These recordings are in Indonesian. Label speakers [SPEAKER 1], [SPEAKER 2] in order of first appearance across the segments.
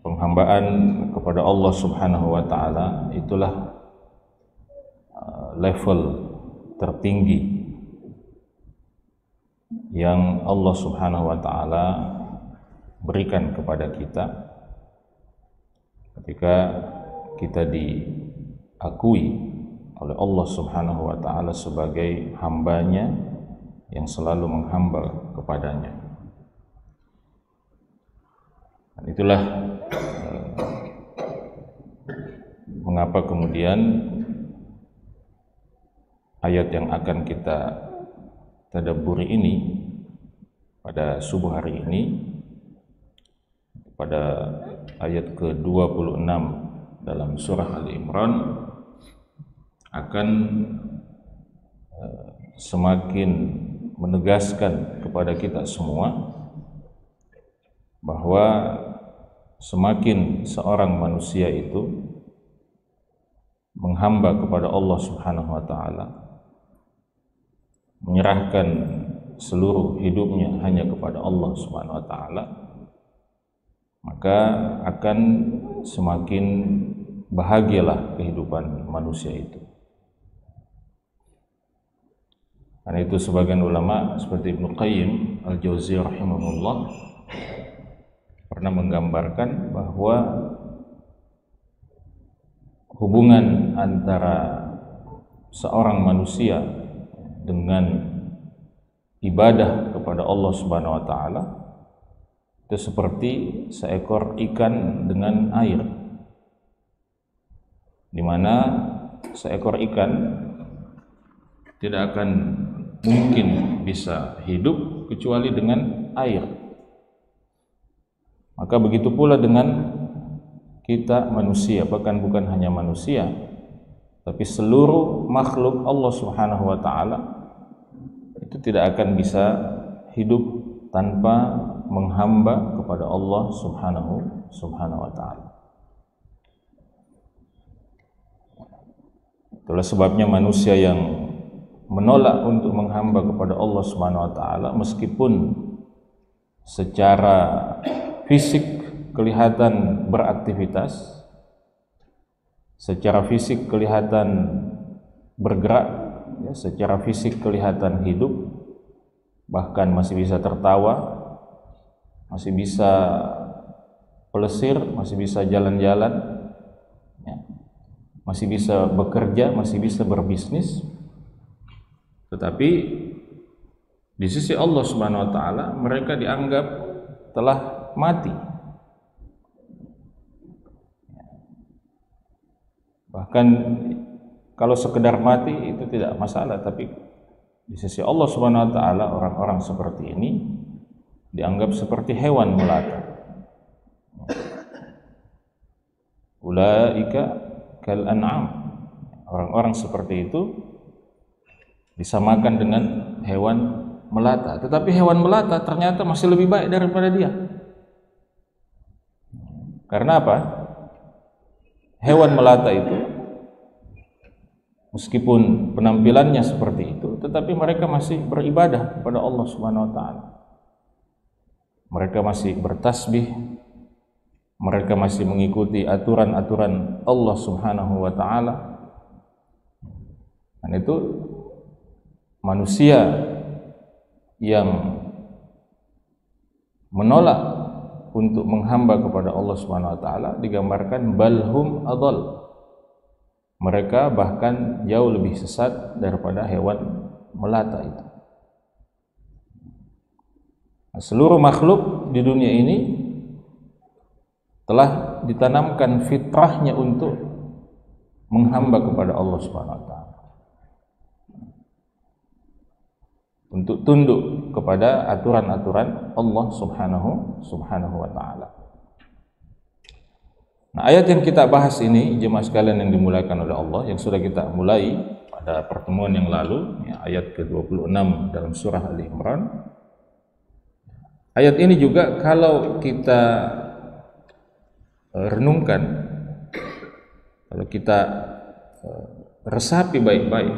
[SPEAKER 1] penghambaan kepada Allah Subhanahu wa taala itulah level tertinggi yang Allah Subhanahu wa taala berikan kepada kita ketika kita diakui oleh Allah Subhanahu wa taala sebagai hambanya yang selalu menghamba kepadanya. Dan itulah mengapa kemudian ayat yang akan kita tadabburi ini pada subuh hari ini, pada ayat ke-26 dalam surah Al-Imran, akan semakin menegaskan kepada kita semua bahwa semakin seorang manusia itu menghamba kepada Allah Subhanahu wa taala, menyerahkan seluruh hidupnya hanya kepada Allah Subhanahu wa taala, maka akan semakin bahagialah kehidupan manusia itu. Karena itu sebagian ulama seperti Ibnu Qayyim Al-Jauziyah rahimahullah pernah menggambarkan bahwa hubungan antara seorang manusia dengan ibadah kepada Allah Subhanahu wa taala itu seperti seekor ikan dengan air, di mana seekor ikan tidak akan mungkin bisa hidup kecuali dengan air. Maka begitu pula dengan kita manusia, bahkan bukan hanya manusia, tapi seluruh makhluk Allah Subhanahu wa taala itu tidak akan bisa hidup tanpa menghamba kepada Allah Subhanahu wa taala. Itulah sebabnya manusia yang menolak untuk menghamba kepada Allah Subhanahu wa taala meskipun secara fisik kelihatan beraktivitas, secara fisik kelihatan bergerak, ya, secara fisik kelihatan hidup, bahkan masih bisa tertawa, masih bisa pelesir, masih bisa jalan-jalan, ya, masih bisa bekerja, masih bisa berbisnis. Tetapi di sisi Allah Subhanahu wa taala mereka dianggap telah mati. Bahkan kalau sekedar mati itu tidak masalah, tapi di sisi Allah Subhanahu wa taala orang-orang seperti ini dianggap seperti hewan melata. Ulaika kal an'am. Orang-orang seperti itu disamakan dengan hewan melata, tetapi hewan melata ternyata masih lebih baik daripada dia. Karena apa? Hewan melata itu meskipun penampilannya seperti itu, tetapi mereka masih beribadah kepada Allah Subhanahu wa taala. Mereka masih bertasbih, mereka masih mengikuti aturan-aturan Allah Subhanahu wa taala. Dan itu manusia yang menolak untuk menghamba kepada Allah Subhanahu wa taala digambarkan balhum adall. Mereka bahkan jauh lebih sesat daripada hewan melata itu. Nah, seluruh makhluk di dunia ini telah ditanamkan fitrahnya untuk menghamba kepada Allah Subhanahu wa taala, untuk tunduk kepada aturan-aturan Allah Subhanahu wa taala. Nah, ayat yang kita bahas ini, jemaah sekalian yang dimuliakan oleh Allah, yang sudah kita mulai pada pertemuan yang lalu, ya, ayat ke-26 dalam surah Al-Imran. Ayat ini juga kalau kita renungkan, kalau kita resapi baik-baik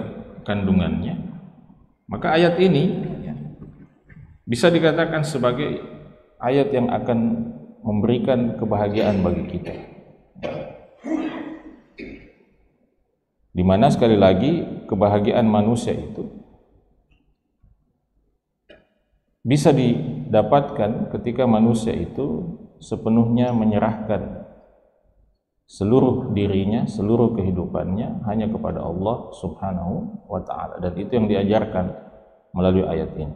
[SPEAKER 1] kandungannya, maka ayat ini bisa dikatakan sebagai ayat yang akan memberikan kebahagiaan bagi kita. Di mana sekali lagi kebahagiaan manusia itu bisa didapatkan ketika manusia itu sepenuhnya menyerahkan seluruh dirinya, seluruh kehidupannya hanya kepada Allah Subhanahu wa ta'ala, dan itu yang diajarkan melalui ayat ini.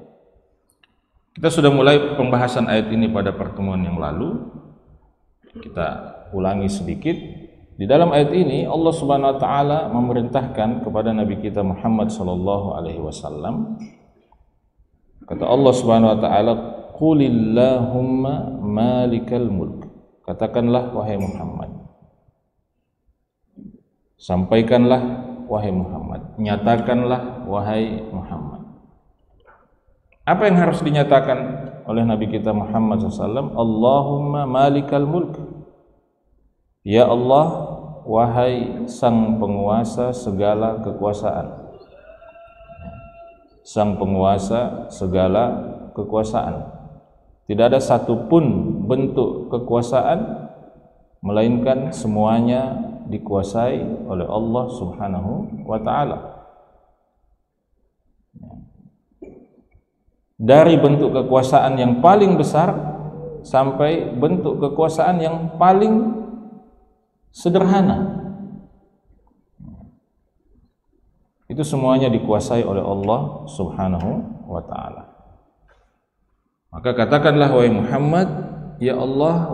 [SPEAKER 1] Kita sudah mulai pembahasan ayat ini pada pertemuan yang lalu. Kita ulangi sedikit. Di dalam ayat ini Allah Subhanahu wa taala memerintahkan kepada Nabi kita Muhammad sallallahu alaihi wasallam. Kata Allah Subhanahu wa taala, "Qulillahumma malikal mulk." Katakanlah wahai Muhammad. Sampaikanlah wahai Muhammad. Nyatakanlah wahai Muhammad. Apa yang harus dinyatakan oleh Nabi kita Muhammad SAW? Allahumma malikal mulk. Ya Allah, wahai sang penguasa segala kekuasaan. Sang penguasa segala kekuasaan. Tidak ada satupun bentuk kekuasaan melainkan semuanya dikuasai oleh Allah Subhanahu wa ta'ala. Dari bentuk kekuasaan yang paling besar sampai bentuk kekuasaan yang paling sederhana, itu semuanya dikuasai oleh Allah Subhanahu wa ta'ala. Maka katakanlah wahai Muhammad, ya Allah,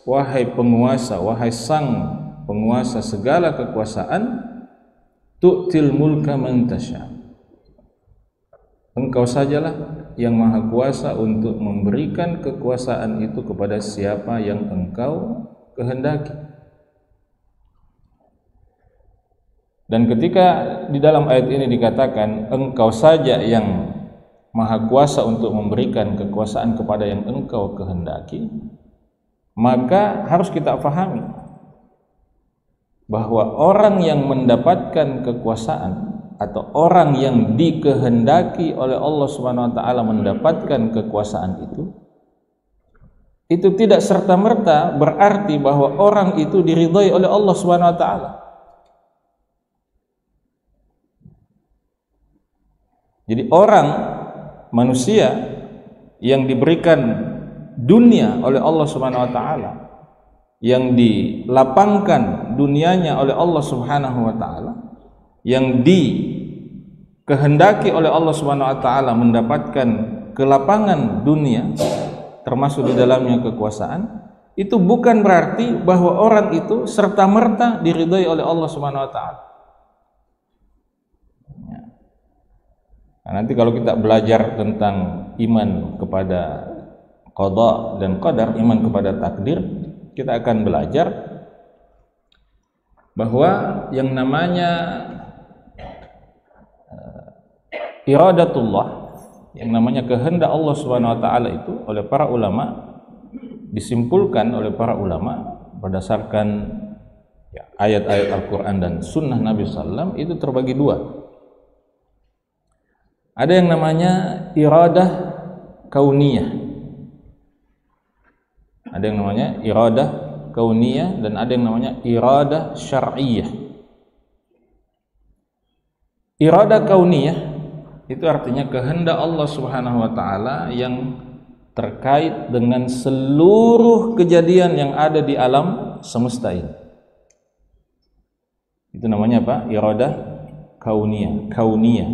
[SPEAKER 1] wahai penguasa, wahai sang penguasa segala kekuasaan, tu'til mulka man tasya. Engkau sajalah yang maha kuasa untuk memberikan kekuasaan itu kepada siapa yang engkau kehendaki. Dan ketika di dalam ayat ini dikatakan engkau saja yang maha kuasa untuk memberikan kekuasaan kepada yang engkau kehendaki, maka harus kita pahami bahwa orang yang mendapatkan kekuasaan atau orang yang dikehendaki oleh Allah Subhanahu wa taala mendapatkan kekuasaan itu tidak serta-merta berarti bahwa orang itu diridhai oleh Allah Subhanahu wa taala. Jadi orang, manusia yang diberikan dunia oleh Allah Subhanahu wa taala, yang dilapangkan dunianya oleh Allah Subhanahu wa taala, yang dikehendaki oleh Allah Subhanahu wa taala mendapatkan kelapangan dunia termasuk di dalamnya kekuasaan, itu bukan berarti bahwa orang itu serta-merta diridhai oleh Allah Subhanahu wa taala. Nah, nanti kalau kita belajar tentang iman kepada qada dan qadar, iman kepada takdir, kita akan belajar bahwa yang namanya iradatullah, yang namanya kehendak Allah Subhanahu wa taala itu oleh para ulama, disimpulkan oleh para ulama berdasarkan ayat-ayat Al-Qur'an dan sunnah Nabi sallallahu alaihi wasallam, itu terbagi dua. Ada yang namanya iradah kauniyah. Ada yang namanya iradah kauniyah dan ada yang namanya iradah syar'iyyah. Iradah kauniyah itu artinya kehendak Allah Subhanahu wa taala yang terkait dengan seluruh kejadian yang ada di alam semesta ini. Itu namanya apa? Iradah kauniyah,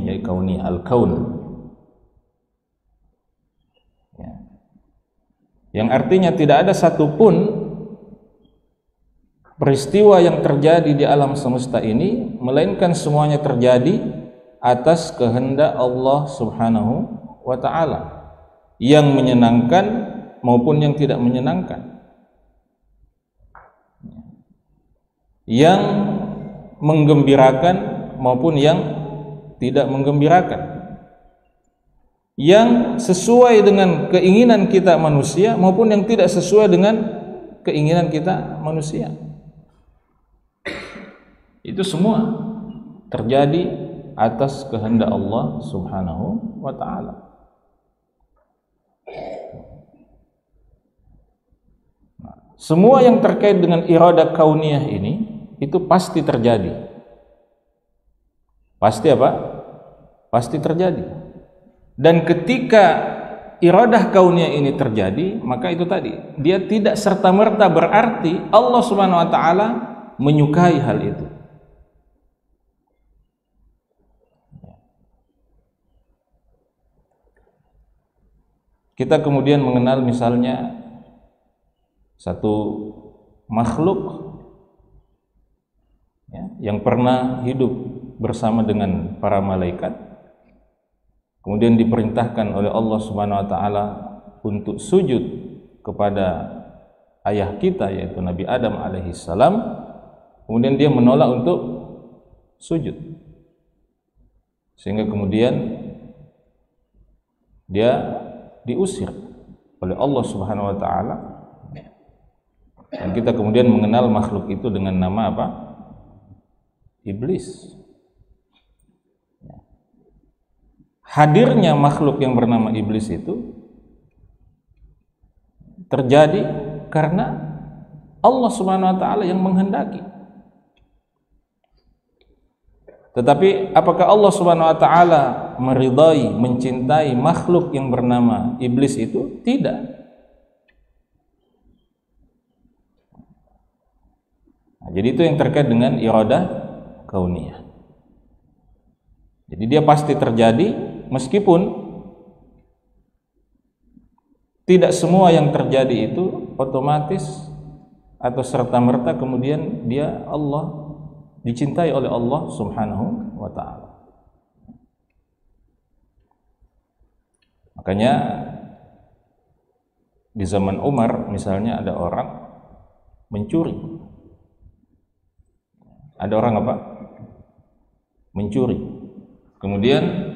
[SPEAKER 1] yaitu kauniyah, al-kaun. Ya. Yang artinya tidak ada satupun peristiwa yang terjadi di alam semesta ini melainkan semuanya terjadi atas kehendak Allah Subhanahu wa taala, yang menyenangkan maupun yang tidak menyenangkan, yang menggembirakan maupun yang tidak menggembirakan, yang sesuai dengan keinginan kita manusia maupun yang tidak sesuai dengan keinginan kita manusia. Itu semua terjadi atas kehendak Allah Subhanahu wa taala. semua yang terkait dengan iradah kauniyah ini itu pasti terjadi. Pasti apa? Pasti terjadi. Dan ketika iradah kauniyah ini terjadi, maka itu tadi, dia tidak serta-merta berarti Allah Subhanahu wa taala menyukai hal itu. Kita kemudian mengenal misalnya satu makhluk yang pernah hidup bersama dengan para malaikat, kemudian diperintahkan oleh Allah Subhanahu wa taala untuk sujud kepada ayah kita yaitu Nabi Adam alaihi salam. Kemudian dia menolak untuk sujud, sehingga kemudian dia diusir oleh Allah Subhanahu wa taala. Dan kita kemudian mengenal makhluk itu dengan nama apa? Iblis. Hadirnya makhluk yang bernama iblis itu terjadi karena Allah Subhanahu wa taala yang menghendaki. Tetapi apakah Allah Subhanahu wa taala meridai, mencintai makhluk yang bernama iblis itu? Tidak. Nah, jadi itu yang terkait dengan iradah kauniyah. Jadi dia pasti terjadi, meskipun tidak semua yang terjadi itu otomatis atau serta-merta kemudian dia Allah dicintai oleh Allah Subhanahu wa taala. Makanya di zaman Umar misalnya ada orang mencuri. Ada orang apa? Mencuri. Kemudian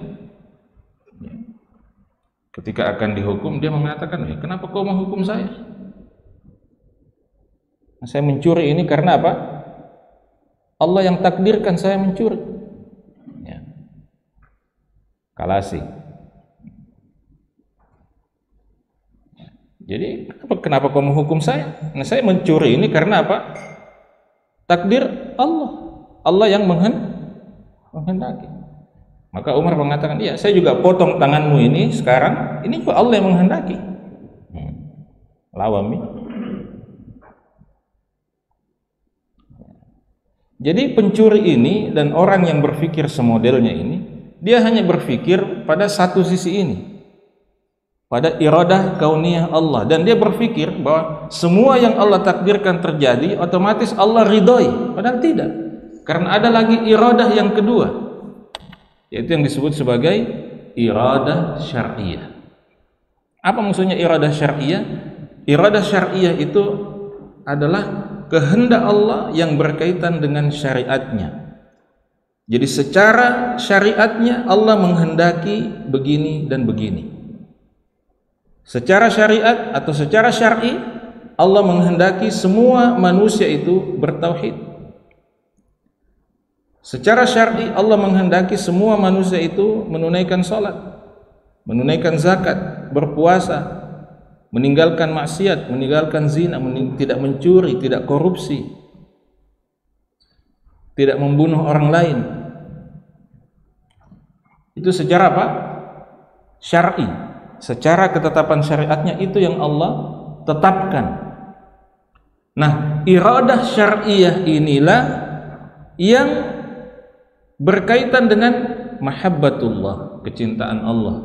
[SPEAKER 1] ketika akan dihukum dia mengatakan, kenapa kau menghukum saya? Saya mencuri ini karena apa? Allah yang takdirkan saya mencuri. Ya. Kalasi. Jadi kenapa kau menghukum saya? Nah, saya mencuri ini karena apa? Takdir Allah. Allah yang menghendaki. Maka Umar mengatakan, iya, saya juga potong tanganmu ini sekarang, ini juga Allah yang menghendaki. Lawami. Jadi pencuri ini dan orang yang berpikir semodelnya ini, dia hanya berpikir pada satu sisi ini, pada iradah kauniyah Allah, dan dia berpikir bahwa semua yang Allah takdirkan terjadi otomatis Allah ridhoi, padahal tidak. Karena ada lagi iradah yang kedua, yaitu yang disebut sebagai iradah syar'iyah. Apa maksudnya iradah syar'iyah? Iradah syar'iyah itu adalah kehendak Allah yang berkaitan dengan syariatnya. Jadi secara syariatnya Allah menghendaki begini dan begini. Secara syariat atau secara syar'i Allah menghendaki semua manusia itu bertauhid. Secara syar'i Allah menghendaki semua manusia itu menunaikan salat, menunaikan zakat, berpuasa, meninggalkan maksiat, meninggalkan zina, tidak mencuri, tidak korupsi, tidak membunuh orang lain. Itu secara apa? Syar'i. Secara ketetapan syariatnya itu yang Allah tetapkan. Nah, iradah syar'iyah inilah yang berkaitan dengan mahabbatullah, kecintaan Allah,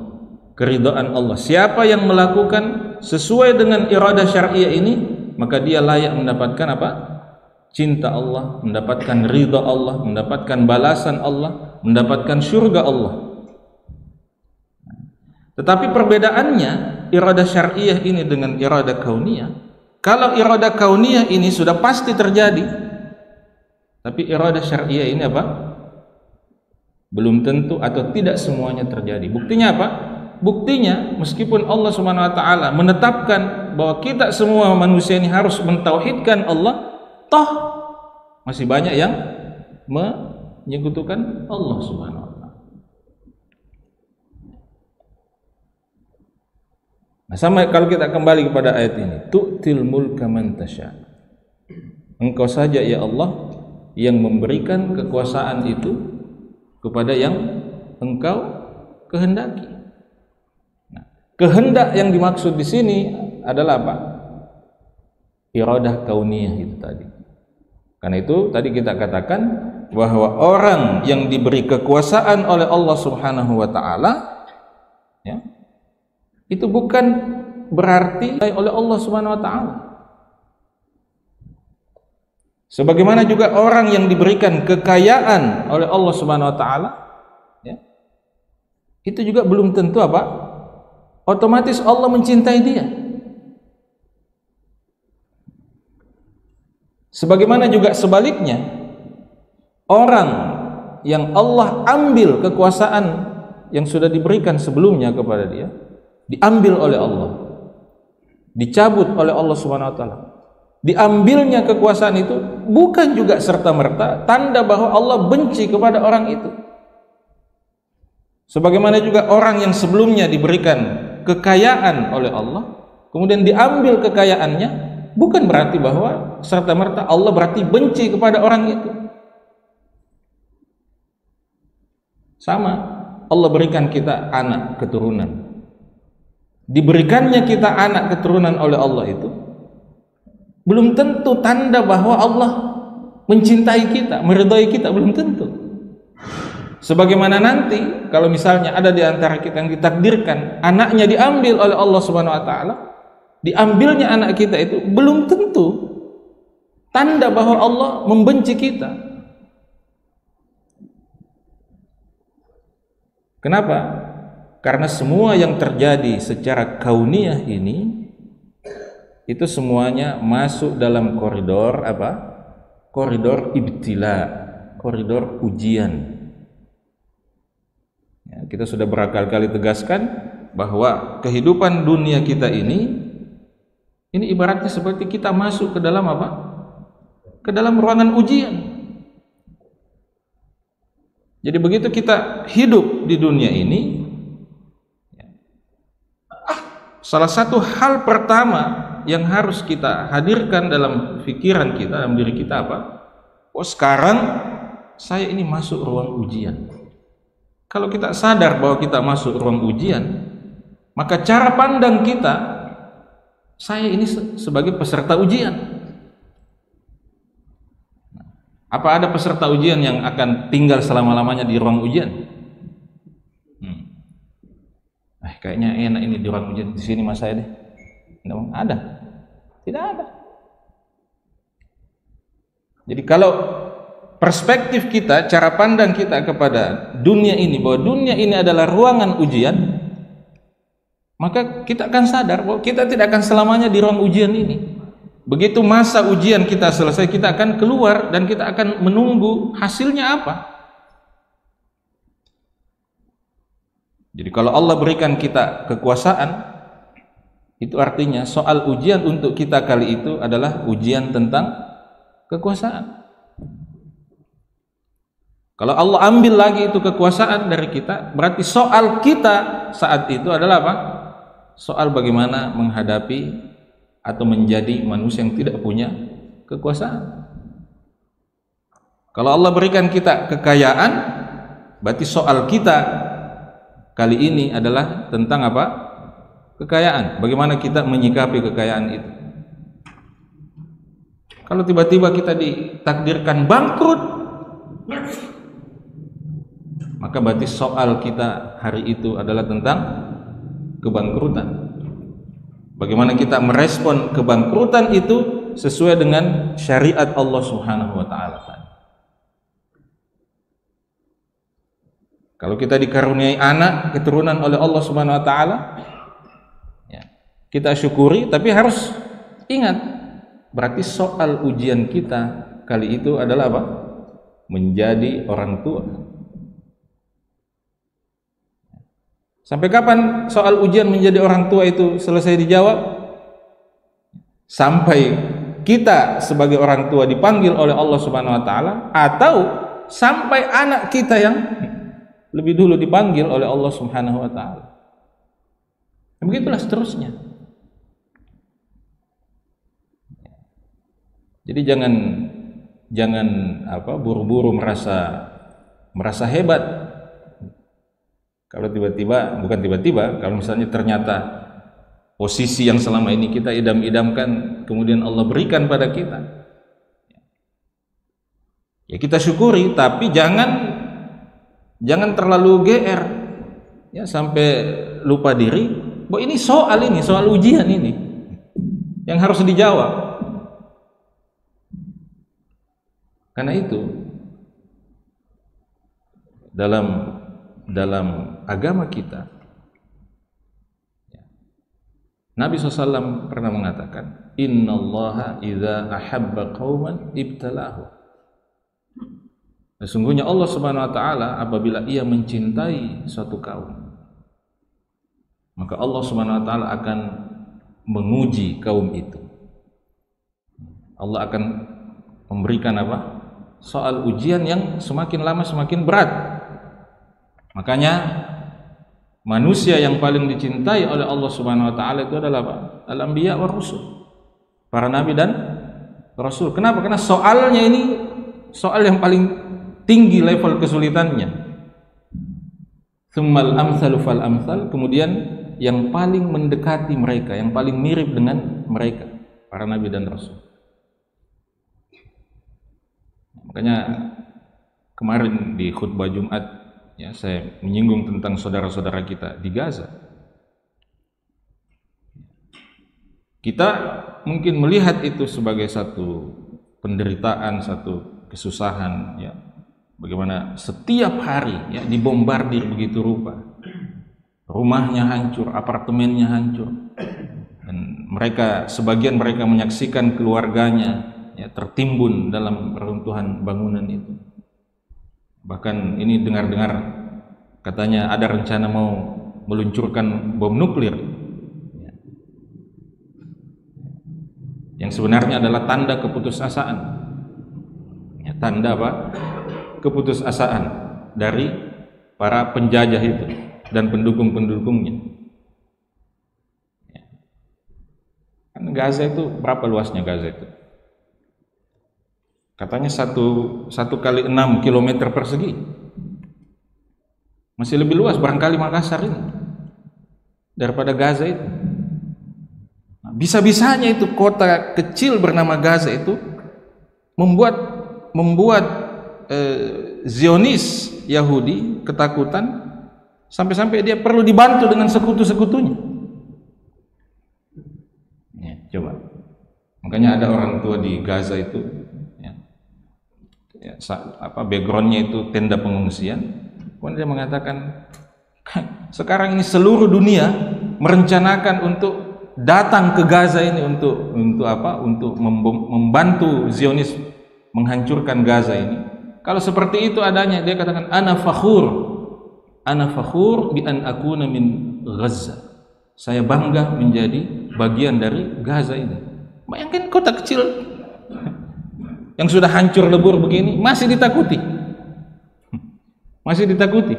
[SPEAKER 1] keridhaan Allah. Siapa yang melakukan sesuai dengan iradah syar'iyah ini, maka dia layak mendapatkan apa? Cinta Allah, mendapatkan ridha Allah, mendapatkan balasan Allah, mendapatkan surga Allah. Tetapi perbedaannya iradah syar'iyah ini dengan iradah kauniyah. Kalau iradah kauniyah ini sudah pasti terjadi, tapi iradah syar'iyah ini apa? Belum tentu atau tidak semuanya terjadi. Buktinya apa? Buktinya meskipun Allah Subhanahu wa taala menetapkan bahwa kita semua manusia ini harus mentauhidkan Allah, toh masih banyak yang menyekutukan Allah Subhanahu wa taala. Nah, sama kalau kita kembali kepada ayat ini, tu'til mulka man tasya. Engkau saja ya Allah yang memberikan kekuasaan itu kepada yang engkau kehendaki. Nah, kehendak yang dimaksud di sini adalah apa? Iradah kauniyah itu tadi. Karena itu tadi kita katakan bahwa orang yang diberi kekuasaan oleh Allah Subhanahu wa taala, ya, itu bukan berarti oleh Allah Subhanahu wa taala. Sebagaimana juga orang yang diberikan kekayaan oleh Allah Subhanahu wa taala, ya, itu juga belum tentu apa? Otomatis Allah mencintai dia. Sebagaimana juga sebaliknya, orang yang Allah ambil kekuasaan yang sudah diberikan sebelumnya kepada dia, diambil oleh Allah, dicabut oleh Allah Subhanahu wa taala. Diambilnya kekuasaan itu bukan juga serta-merta tanda bahwa Allah benci kepada orang itu. Sebagaimana juga orang yang sebelumnya diberikan kekayaan oleh Allah, kemudian diambil kekayaannya, bukan berarti bahwa serta-merta Allah berarti benci kepada orang itu. Sama, Allah berikan kita anak keturunan. Diberikannya kita anak keturunan oleh Allah itu belum tentu tanda bahwa Allah mencintai kita, meridai kita, belum tentu. Sebagaimana nanti kalau misalnya ada di antara kita yang ditakdirkan anaknya diambil oleh Allah Subhanahu wa taala, diambilnya anak kita itu belum tentu tanda bahwa Allah membenci kita. Kenapa? Karena semua yang terjadi secara kauniyah ini itu semuanya masuk dalam koridor apa? Koridor ibtila, koridor ujian. Ya, kita sudah berkali-kali tegaskan bahwa kehidupan dunia kita ini ibaratnya seperti kita masuk ke dalam apa? Ke dalam ruangan ujian. Jadi begitu kita hidup di dunia ini, salah satu hal pertama yang harus kita hadirkan dalam pikiran kita, dalam diri kita apa? Oh, sekarang saya ini masuk ruang ujian. Kalau kita sadar bahwa kita masuk ruang ujian, maka cara pandang kita, saya ini sebagai peserta ujian. Apa ada peserta ujian yang akan tinggal selama-lamanya di ruang ujian? Kayaknya enak ini di ruang ujian, di sini mas saya deh. Tidak ada, tidak ada. Jadi kalau perspektif kita, cara pandang kita kepada dunia ini, bahwa dunia ini adalah ruangan ujian, maka kita akan sadar bahwa kita tidak akan selamanya di ruang ujian ini. Begitu masa ujian kita selesai, kita akan keluar dan kita akan menunggu hasilnya apa. Jadi kalau Allah berikan kita kekuasaan, itu artinya soal ujian untuk kita kali itu adalah ujian tentang kekuasaan. Kalau Allah ambil lagi itu kekuasaan dari kita, berarti soal kita saat itu adalah apa? Soal bagaimana menghadapi atau menjadi manusia yang tidak punya kekuasaan. Kalau Allah berikan kita kekayaan, berarti soal kita kali ini adalah tentang apa? Kekayaan. Bagaimana kita menyikapi kekayaan itu? Kalau tiba-tiba kita ditakdirkan bangkrut, maka berarti soal kita hari itu adalah tentang kebangkrutan. Bagaimana kita merespon kebangkrutan itu sesuai dengan syariat Allah Subhanahu wa taala. Kalau kita dikaruniai anak keturunan oleh Allah Subhanahu wa taala, ya, kita syukuri, tapi harus ingat, berarti soal ujian kita kali itu adalah apa? Menjadi orang tua. Sampai kapan soal ujian menjadi orang tua itu selesai dijawab? Sampai kita sebagai orang tua dipanggil oleh Allah Subhanahu wa taala, atau sampai anak kita yang lebih dulu dipanggil oleh Allah Subhanahu wa taala. Begitulah seterusnya. Jadi jangan buru-buru merasa hebat. Kalau kalau misalnya ternyata posisi yang selama ini kita idam-idamkan kemudian Allah berikan pada kita, ya kita syukuri, tapi jangan terlalu GR ya sampai lupa diri bahwa ini soal ujian ini yang harus dijawab. Karena itu dalam agama kita, Nabi SAW pernah mengatakan, Innallaha idza ahabba qauman ibtalahu. Sesungguhnya Allah Subhanahu wa taala apabila Ia mencintai suatu kaum, maka Allah Subhanahu wa taala akan menguji kaum itu. Allah akan memberikan soal ujian yang semakin lama semakin berat. Makanya manusia yang paling dicintai oleh Allah Subhanahu wa taala itu adalah al-anbiya wa rusul, para nabi dan rasul. Kenapa? Karena soalnya ini soal yang paling tinggi level kesulitannya. Tsummal amsalu fal amsal, kemudian yang paling mendekati mereka, yang paling mirip dengan mereka, para nabi dan rasul. Makanya kemarin di khutbah Jumat ya, saya menyinggung tentang saudara-saudara kita di Gaza. Kita mungkin melihat itu sebagai satu penderitaan, satu kesusahan ya. Bagaimana setiap hari ya dibombardir begitu rupa. Rumahnya hancur, apartemennya hancur. Dan sebagian mereka menyaksikan keluarganya ya tertimbun dalam reruntuhan bangunan itu. Bahkan ini dengar-dengar katanya ada rencana mau meluncurkan bom nuklir ya. Yang sebenarnya adalah tanda keputusasaan ya, tanda keputusasaan dari para penjajah itu dan pendukung-pendukungnya ya. Kan Gaza itu berapa luasnya Gaza itu? Katanya 1 kali 6 km persegi. Masih lebih luas barangkali Makassar ini daripada Gaza itu. Nah, bisa-bisanya itu kota kecil bernama Gaza itu membuat Zionis Yahudi ketakutan sampai-sampai dia perlu dibantu dengan sekutu-sekutunya. Ya, coba. Makanya ada orang tua di Gaza itu ya, backgroundnya itu tenda pengungsian. Kemudian dia mengatakan, sekarang ini seluruh dunia merencanakan untuk datang ke Gaza ini untuk membantu Zionis menghancurkan Gaza ini. Kalau seperti itu adanya, dia katakan ana fakhur bi an akuna min Gaza. Saya bangga menjadi bagian dari Gaza ini. Bayangkan kota kecil yang sudah hancur lebur begini masih ditakuti. Masih ditakuti.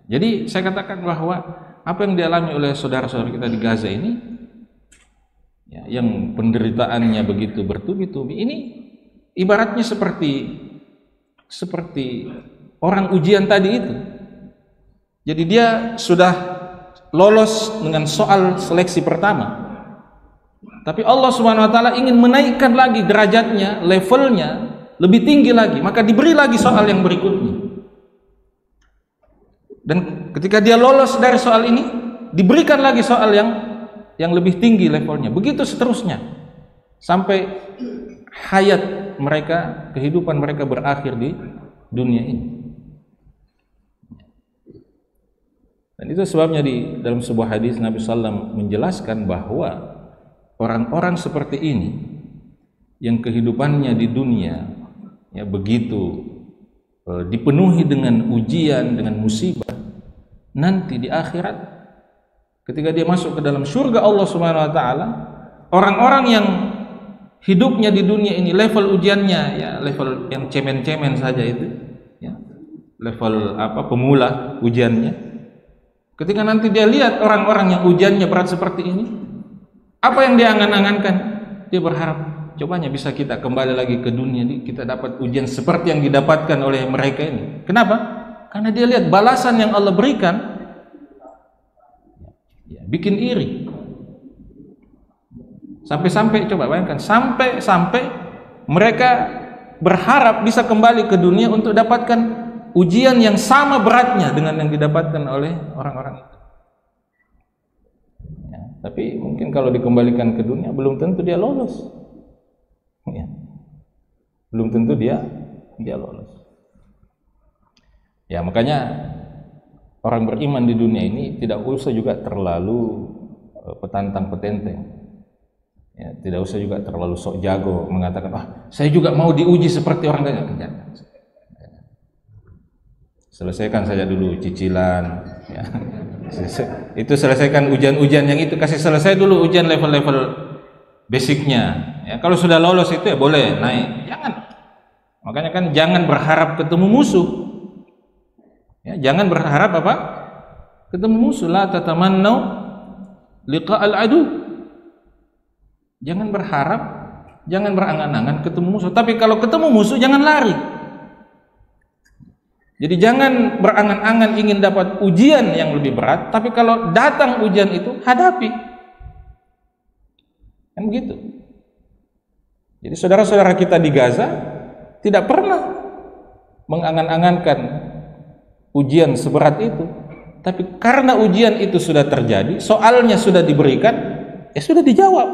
[SPEAKER 1] Jadi saya katakan bahwa apa yang dialami oleh saudara-saudara kita di Gaza ini ya, yang penderitaannya begitu bertubi-tubi, ini ibaratnya seperti orang ujian tadi itu. Jadi dia sudah lolos dengan soal seleksi pertama, tapi Allah Subhanahu wa taala ingin menaikkan lagi derajatnya, levelnya lebih tinggi lagi, maka diberi lagi soal yang berikutnya. Dan ketika dia lolos dari soal ini, diberikan lagi soal yang lebih tinggi levelnya. Begitu seterusnya sampai hayat mereka, kehidupan mereka berakhir di dunia ini. Dan itu sebabnya di dalam sebuah hadis Nabi SAW menjelaskan bahwa orang-orang seperti ini yang kehidupannya di dunia ya begitu dipenuhi dengan ujian, dengan musibah, nanti di akhirat ketika dia masuk ke dalam surga Allah Subhanahu wa taala, orang-orang yang hidupnya di dunia ini level ujiannya ya level yang cemen-cemen saja itu ya, level pemula ujiannya. Ketika nanti dia lihat orang-orang yang ujiannya berat seperti ini, apa yang dia angan-angankan? Dia berharap cobanya bisa kita kembali lagi ke dunia ini, kita dapat ujian seperti yang didapatkan oleh mereka ini. Kenapa? Karena dia lihat balasan yang Allah berikan, ya, bikin iri. Sampai-sampai, coba bayangkan, sampai mereka berharap bisa kembali ke dunia untuk dapatkan ujian yang sama beratnya dengan yang didapatkan oleh orang-orang itu. Ya, tapi mungkin kalau dikembalikan ke dunia belum tentu dia lolos. Ya, belum tentu dia lolos. Ya, makanya orang beriman di dunia ini tidak usah juga terlalu petantang petenteng. Ya, tidak usah juga terlalu sok jago mengatakan, saya juga mau diuji seperti orang lain. Selesaikan saja dulu cicilan, ya. Itu selesaikan ujian-ujian yang itu, kasih selesai dulu ujian level-level basicnya. Ya, kalau sudah lolos itu ya boleh naik. Jangan. Makanya kan jangan berharap ketemu musuh. Ya, jangan berharap ketemu musuh. La tatamannau liqa'al adu. Jangan berharap, jangan berangan-angan ketemu musuh. Tapi kalau ketemu musuh jangan lari. Jadi jangan berangan-angan ingin dapat ujian yang lebih berat, tapi kalau datang ujian itu hadapi. Kan begitu. Jadi saudara-saudara kita di Gaza tidak pernah mengangan-angankan ujian seberat itu, tapi karena ujian itu sudah terjadi, soalnya sudah diberikan, ya sudah dijawab.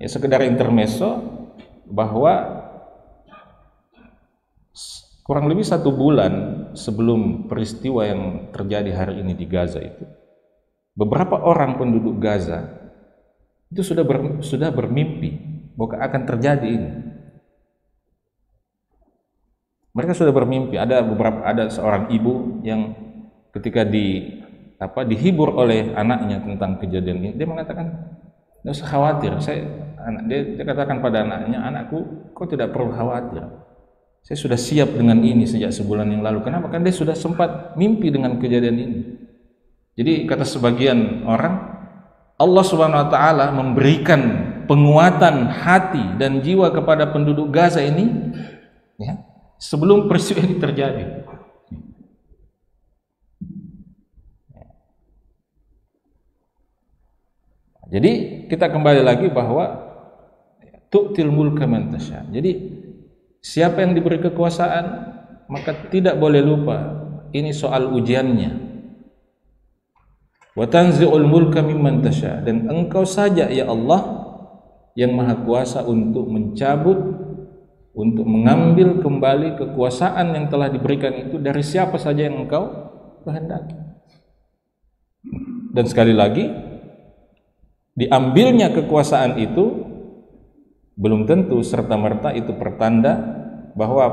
[SPEAKER 1] Ya sekedar intermezzo bahwa kurang lebih 1 bulan sebelum peristiwa yang terjadi hari ini di Gaza itu, beberapa orang penduduk Gaza itu sudah bermimpi bahwa akan terjadi ini. Mereka sudah bermimpi. Ada seorang ibu yang ketika dihibur oleh anaknya tentang kejadian ini, dia mengatakan, "Nggak usah khawatir." Dia katakan pada anaknya, "Anakku, kau tidak perlu khawatir. Saya sudah siap dengan ini sejak sebulan yang lalu." Kenapa? Kan dia sudah sempat mimpi dengan kejadian ini. Jadi kata sebagian orang, Allah Subhanahu wa taala memberikan penguatan hati dan jiwa kepada penduduk Gaza ini, ya, sebelum peristiwa ini terjadi. Jadi kita kembali lagi bahwa tu'til mulka man tasha. Jadi siapa yang diberi kekuasaan, maka tidak boleh lupa ini soal ujiannya. Wa tanzi'ul mulka mimman tasha, dan engkau saja ya Allah yang maha kuasa untuk mencabut, untuk mengambil kembali kekuasaan yang telah diberikan itu dari siapa saja yang engkau kehendaki. Dan sekali lagi, diambilnya kekuasaan itu belum tentu serta-merta itu pertanda bahwa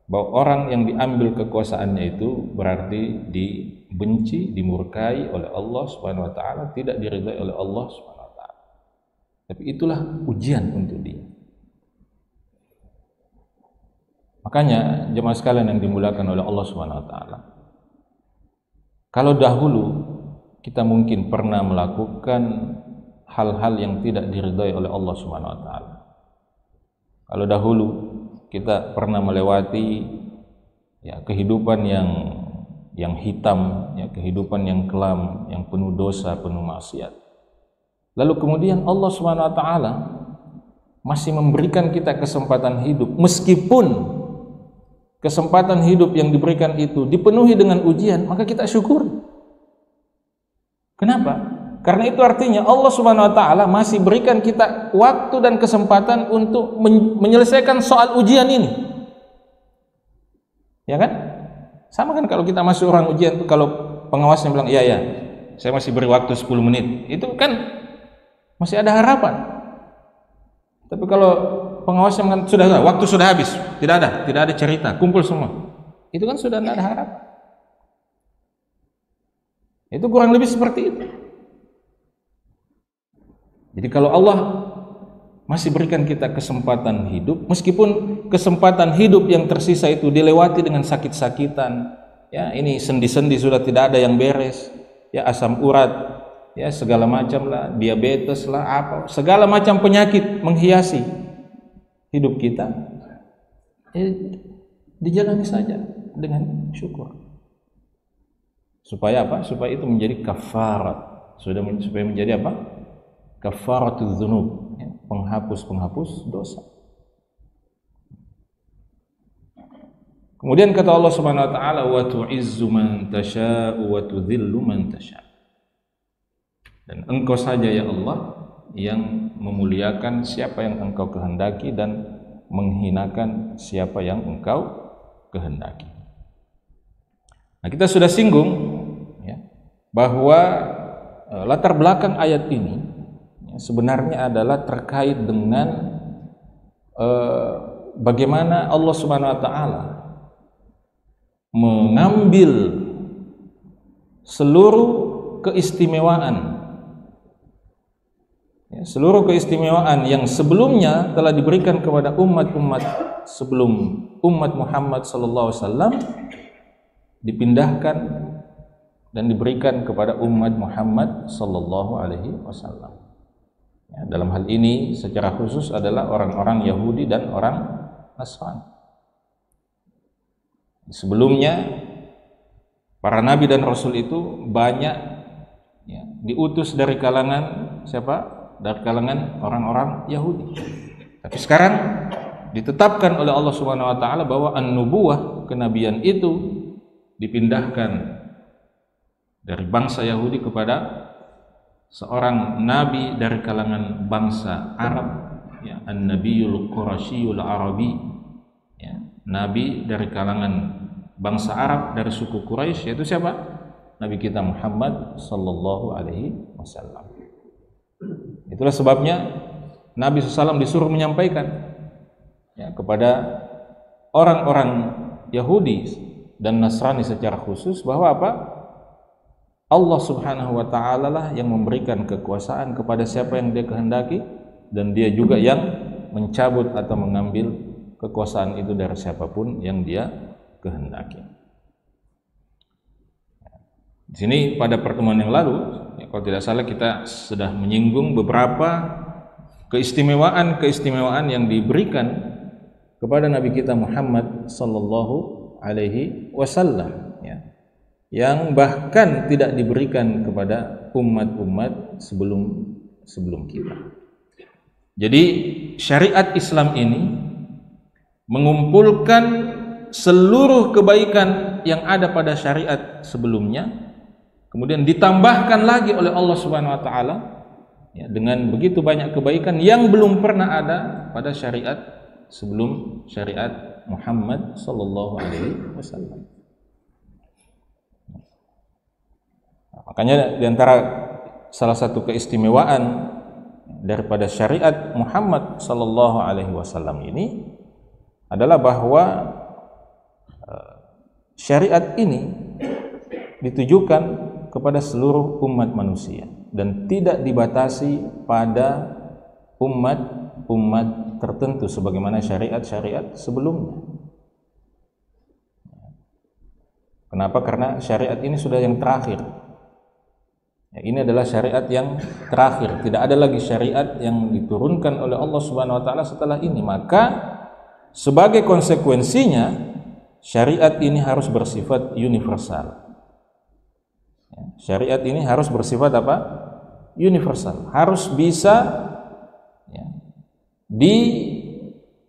[SPEAKER 1] bahwa orang yang diambil kekuasaannya itu berarti dibenci, dimurkai oleh Allah Subhanahu wa taala, tidak diridhai oleh Allah Subhanahu wa taala. Tapi itulah ujian untuk dia. Makanya jemaah sekalian yang dimuliakan oleh Allah Subhanahu wa taala, kalau dahulu kita mungkin pernah melakukan hal-hal yang tidak diridhai oleh Allah Subhanahu wa taala. Kalau dahulu kita pernah melewati kehidupan yang hitam, kehidupan yang kelam, yang penuh dosa, penuh maksiat. Lalu kemudian Allah Subhanahu wa taala masih memberikan kita kesempatan hidup, meskipun kesempatan hidup yang diberikan itu dipenuhi dengan ujian, maka kita syukur. Kenapa? Karena itu artinya Allah Subhanahu wa taala masih berikan kita waktu dan kesempatan untuk menyelesaikan soal ujian ini. Ya kan? Sama kan kalau kita masuk orang ujian itu, kalau pengawasnya bilang, "Iya ya, saya masih beri waktu 10 menit." Itu kan masih ada harapan. Tapi kalau pengawasnya mengatakan, "Sudah, waktu sudah habis." Tidak ada cerita, kumpul semua. Itu kan sudah tidak ada harapan. Itu kurang lebih seperti itu. Jadi kalau Allah masih berikan kita kesempatan hidup, meskipun kesempatan hidup yang tersisa itu dilewati dengan sakit-sakitan, ya ini sendi-sendi sudah tidak ada yang beres, ya asam urat, ya segala macam lah, diabetes lah, apa segala macam penyakit menghiasi hidup kita, dijalani saja dengan syukur. Supaya apa? Supaya itu menjadi kafarat, supaya menjadi apa? Kafaratul dzunub, ya, penghapus dosa. Kemudian kata Allah Subhanahu wa taala, wa tu'izzu man tasha'u wa tudhillu man tasha'. Dan Engkau saja ya Allah yang memuliakan siapa yang Engkau kehendaki dan menghinakan siapa yang Engkau kehendaki. Nah, kita sudah singgung ya, bahwa latar belakang ayat ini ya, sebenarnya adalah terkait dengan bagaimana Allah Subhanahu wa taala mengambil seluruh keistimewaan, ya, seluruh keistimewaan yang sebelumnya telah diberikan kepada umat-umat sebelum umat Muhammad sallallahu alaihi wasallam, dipindahkan dan diberikan kepada umat Muhammad sallallahu alaihi wasallam. Ya, dalam hal ini secara khusus adalah orang-orang Yahudi dan orang Nasrani. Sebelumnya para nabi dan rasul itu banyak ya, diutus dari kalangan siapa? Dari kalangan orang-orang Yahudi. Tapi sekarang ditetapkan oleh Allah Subhanahu wa taala bahwa an-nubuwah, kenabian itu dipindahkan dari bangsa Yahudi kepada seorang nabi dari kalangan bangsa Arab, ya, an-nabiyul qurasyiyul arabi, ya, nabi dari kalangan bangsa Arab dari suku Quraisy, yaitu siapa? Nabi kita Muhammad sallallahu alaihi wasallam. Itulah sebabnya Nabi SAW disuruh menyampaikan ya, kepada orang-orang Yahudi dan Nasrani secara khusus bahwa apa? Allah Subhanahu wa taala lah yang memberikan kekuasaan kepada siapa yang Dia kehendaki, dan Dia juga yang mencabut atau mengambil kekuasaan itu dari siapapun yang Dia kehendaki. Di sini pada pertemuan yang lalu, ya, kalau tidak salah kita sudah menyinggung beberapa keistimewaan yang diberikan kepada Nabi kita Muhammad sallallahu alaihi wasallam, ya, yang bahkan tidak diberikan kepada umat-umat sebelum kita. Jadi syariat Islam ini mengumpulkan seluruh kebaikan yang ada pada syariat sebelumnya, kemudian ditambahkan lagi oleh Allah Subhanahu wa taala ya, dengan begitu banyak kebaikan yang belum pernah ada pada syariat sebelum syariat Muhammad sallallahu alaihi wasallam. Makanya di antara salah satu keistimewaan daripada syariat Muhammad sallallahu alaihi wasallam ini adalah bahwa syariat ini ditujukan kepada seluruh umat manusia dan tidak dibatasi pada umat tertentu sebagaimana syariat-syariat sebelumnya. Kenapa? Karena syariat ini sudah yang terakhir. Ya, ini adalah syariat yang terakhir. Tidak ada lagi syariat yang diturunkan oleh Allah Subhanahu wa taala setelah ini. Maka sebagai konsekuensinya syariat ini harus bersifat universal. Syariat ini harus bersifat apa? Universal. Harus bisa ya,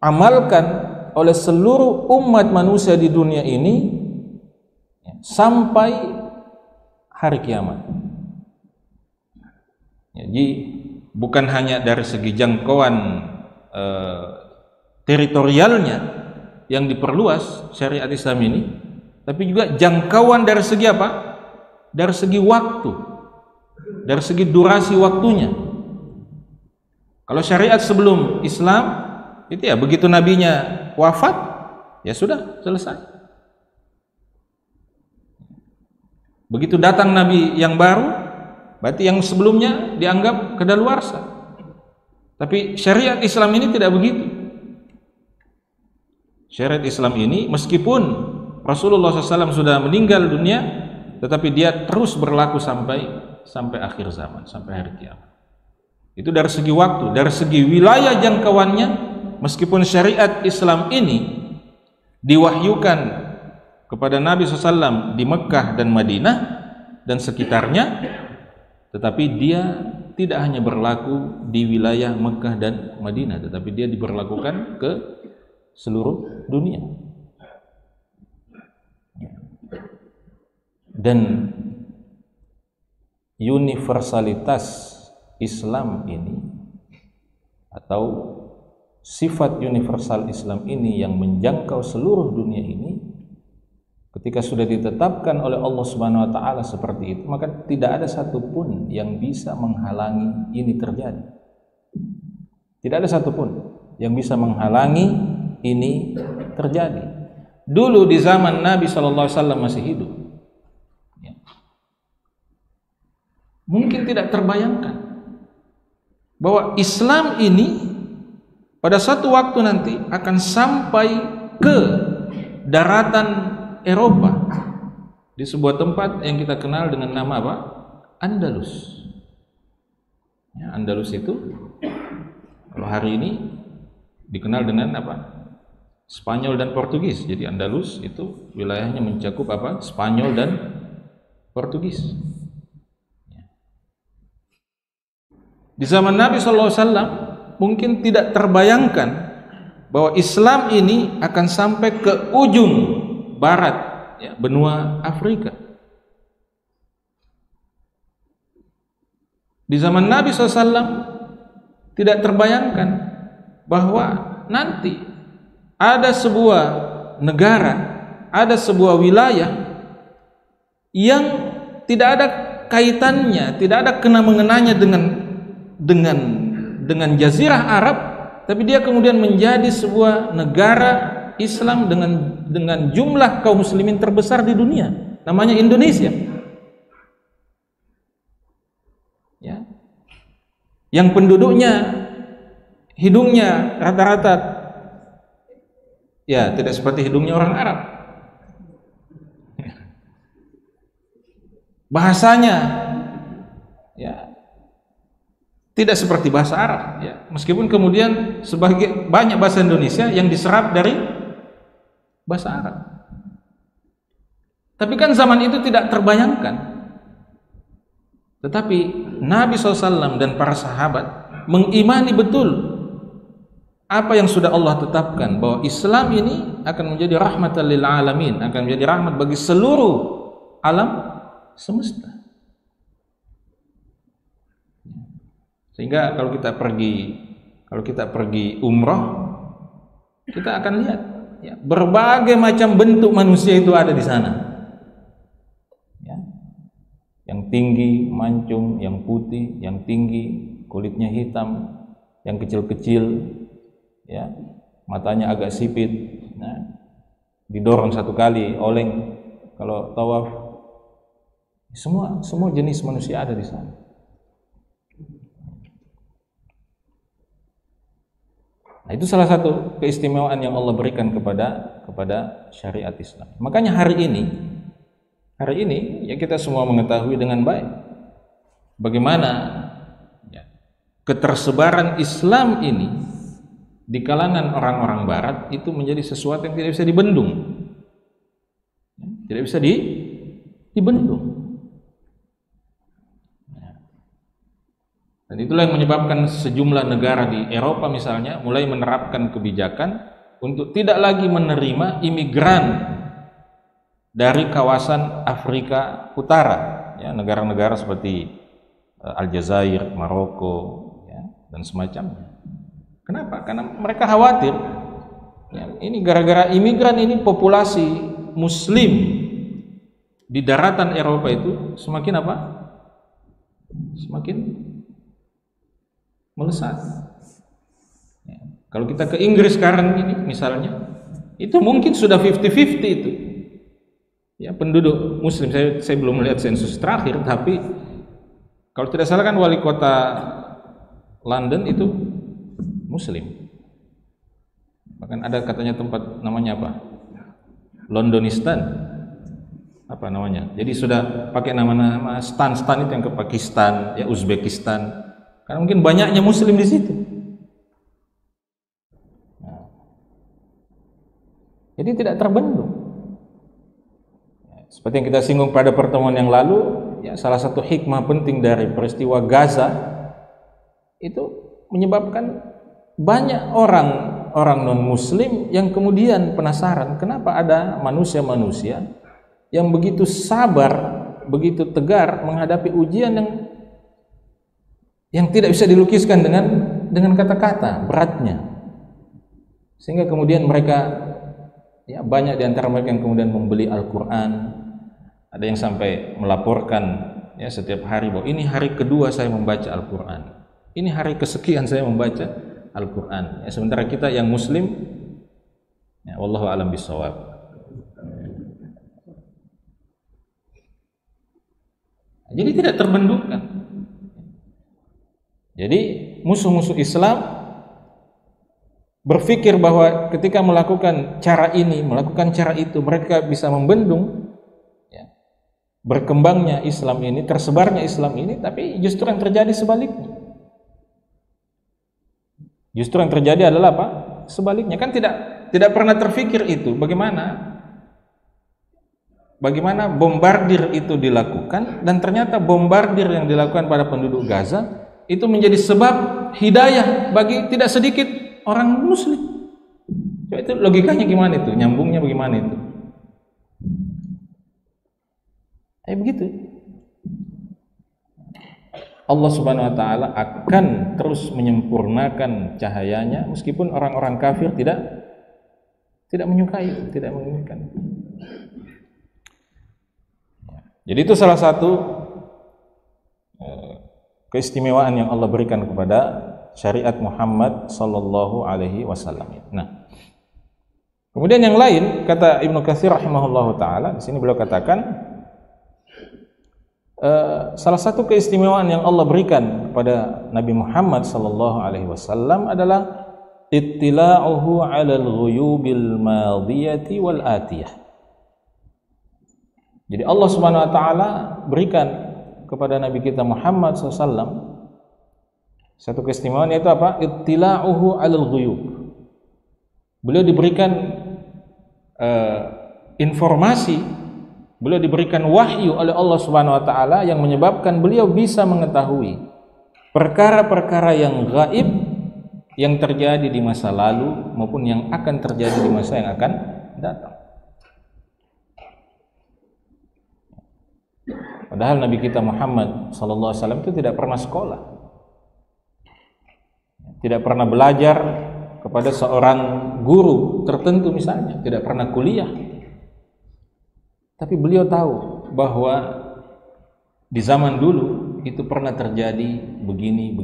[SPEAKER 1] diamalkan oleh seluruh umat manusia di dunia ini ya, sampai hari kiamat. Jadi bukan hanya dari segi jangkauan teritorialnya yang diperluas syariat Islam ini, tapi juga jangkauan dari segi apa? Dari segi waktu, dari segi durasi waktunya. Kalau syariat sebelum Islam itu ya begitu nabinya wafat, ya sudah selesai. Begitu datang nabi yang baru, berarti yang sebelumnya dianggap kedaluarsa. Tapi syariat Islam ini tidak begitu. Syariat Islam ini meskipun Rasulullah SAW sudah meninggal dunia, tetapi dia terus berlaku sampai akhir zaman, sampai hari kiamat. Itu dari segi waktu, dari segi wilayah jangkauannya, meskipun syariat Islam ini diwahyukan kepada Nabi SAW di Mekah dan Madinah dan sekitarnya, tetapi dia tidak hanya berlaku di wilayah Mekah dan Madinah, tetapi dia diberlakukan ke seluruh dunia. Dan universalitas Islam ini atau sifat universal Islam ini yang menjangkau seluruh dunia ini, ketika sudah ditetapkan oleh Allah Subhanahu wa taala seperti itu, maka tidak ada satupun yang bisa menghalangi ini terjadi. Tidak ada satupun yang bisa menghalangi ini terjadi. Dulu di zaman Nabi SAW masih hidup, mungkin tidak terbayangkan bahwa Islam ini pada satu waktu nanti akan sampai ke daratan Eropa, di sebuah tempat yang kita kenal dengan nama apa? Andalus. Ya, Andalus itu kalau hari ini dikenal dengan apa? Spanyol dan Portugis. Jadi Andalus itu wilayahnya mencakup apa? Spanyol dan Portugis. Di zaman Nabi SAW mungkin tidak terbayangkan bahwa Islam ini akan sampai ke ujung barat, ya, benua Afrika. Di zaman Nabi SAW tidak terbayangkan bahwa nanti ada sebuah negara, ada sebuah wilayah yang tidak ada kaitannya, tidak ada kena-mengenanya dengan Jazirah Arab, tapi dia kemudian menjadi sebuah negara Islam dengan jumlah kaum muslimin terbesar di dunia, namanya Indonesia. Ya. Yang penduduknya hidungnya rata-rata ya tidak seperti hidungnya orang Arab. Bahasanya ya tidak seperti bahasa Arab, ya. Meskipun kemudian sebagai banyak bahasa Indonesia yang diserap dari bahasa Arab. Tapi kan zaman itu tidak terbayangkan. Tetapi Nabi SAW dan para sahabat mengimani betul apa yang sudah Allah tetapkan, bahwa Islam ini akan menjadi rahmatan lil alamin, akan menjadi rahmat bagi seluruh alam semesta. Sehingga kalau kita pergi umrah, kita akan lihat ya, berbagai macam bentuk manusia itu ada di sana. Ya. Yang tinggi, mancung, yang putih, yang tinggi, kulitnya hitam, yang kecil-kecil, ya, matanya agak sipit, nah, didorong satu kali, oleng kalau tawaf. Semua jenis manusia ada di sana. Nah, itu salah satu keistimewaan yang Allah berikan kepada syariat Islam. Makanya hari ini ya kita semua mengetahui dengan baik bagaimana ya, ketersebaran Islam ini di kalangan orang-orang Barat itu menjadi sesuatu yang tidak bisa dibendung, tidak bisa dibendung. Dan itulah yang menyebabkan sejumlah negara di Eropa misalnya mulai menerapkan kebijakan untuk tidak lagi menerima imigran dari kawasan Afrika Utara, ya, negara-negara seperti Aljazair, Maroko, ya, dan semacamnya. Kenapa? Karena mereka khawatir, ya, ini gara-gara imigran ini populasi Muslim di daratan Eropa itu semakin apa? Semakin melesat. Ya. Kalau kita ke Inggris sekarang ini misalnya, itu mungkin sudah 50-50 itu. Ya, penduduk Muslim. Saya belum melihat sensus terakhir, tapi kalau tidak salah kan wali kota London itu Muslim. Bahkan ada katanya tempat namanya apa? Londonistan. Apa namanya? Jadi sudah pakai nama-nama stan-stan itu yang ke Pakistan, ya Uzbekistan. Karena mungkin banyaknya Muslim di situ. Nah, jadi tidak terbendung. Seperti yang kita singgung pada pertemuan yang lalu, ya salah satu hikmah penting dari peristiwa Gaza itu menyebabkan banyak orang non-Muslim yang kemudian penasaran kenapa ada manusia-manusia yang begitu sabar, begitu tegar menghadapi ujian yang tidak bisa dilukiskan dengan kata-kata beratnya, sehingga kemudian mereka, ya banyak di antara mereka yang kemudian membeli Al-Quran. Ada yang sampai melaporkan, ya setiap hari bahwa ini hari kedua saya membaca Al-Quran, ini hari kesekian saya membaca Al-Quran. Ya, sementara kita yang Muslim, ya wallahu a'lam bishawab. Jadi tidak terbendungkan. Jadi musuh-musuh Islam berpikir bahwa ketika melakukan cara ini, melakukan cara itu, mereka bisa membendung berkembangnya Islam ini, tersebarnya Islam ini, tapi justru yang terjadi sebaliknya. Justru yang terjadi adalah apa? Sebaliknya. Kan tidak pernah terfikir itu. Bagaimana bombardir itu dilakukan, dan ternyata bombardir yang dilakukan pada penduduk Gaza itu menjadi sebab hidayah bagi tidak sedikit orang Muslim. Coba itu logikanya gimana itu? Nyambungnya bagaimana itu? Begitu. Allah Subhanahu wa taala akan terus menyempurnakan cahayanya meskipun orang-orang kafir tidak menyukai, tidak menginginkan. Jadi itu salah satu keistimewaan yang Allah berikan kepada syariat Muhammad sallallahu alaihi wasallam. Nah, kemudian yang lain kata Ibnu Katsir rahimahullahu taala, di sini beliau katakan salah satu keistimewaan yang Allah berikan kepada Nabi Muhammad sallallahu alaihi wasallam adalah ittila'uhu 'alal ghuyubil madiyati wal atiyah. Jadi Allah Subhanahu wa taala berikan kepada Nabi kita Muhammad SAW satu keistimewaan, yaitu apa? Ittila'uhu 'alal ghuyub. Beliau diberikan informasi, beliau diberikan wahyu oleh Allah Subhanahu wa taala yang menyebabkan beliau bisa mengetahui perkara-perkara yang gaib yang terjadi di masa lalu maupun yang akan terjadi di masa yang akan datang. Padahal Nabi kita Muhammad sallallahu alaihi wasallam itu tidak pernah sekolah, tidak pernah belajar kepada seorang guru tertentu misalnya, tidak pernah kuliah. Tapi beliau tahu bahwa di zaman dulu itu pernah terjadi begini.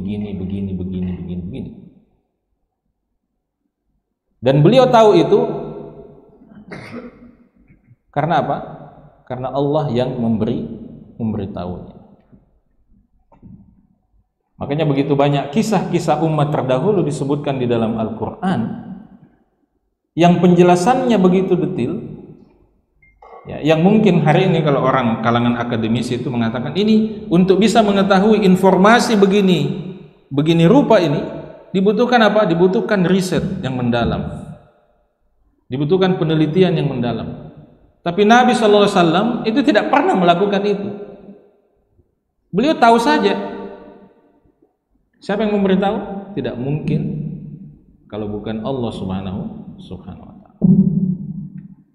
[SPEAKER 1] Dan beliau tahu itu karena apa? Karena Allah yang memberitahunya. Makanya begitu banyak kisah-kisah umat terdahulu disebutkan di dalam Al-Quran yang penjelasannya begitu detail, ya, yang mungkin hari ini kalau orang kalangan akademisi itu mengatakan ini untuk bisa mengetahui informasi begini rupa ini dibutuhkan apa? Dibutuhkan riset yang mendalam, dibutuhkan penelitian yang mendalam. Tapi Nabi SAW itu tidak pernah melakukan itu. Beliau tahu saja. Siapa yang memberitahu? Tidak mungkin kalau bukan Allah Subhanahu wa taala.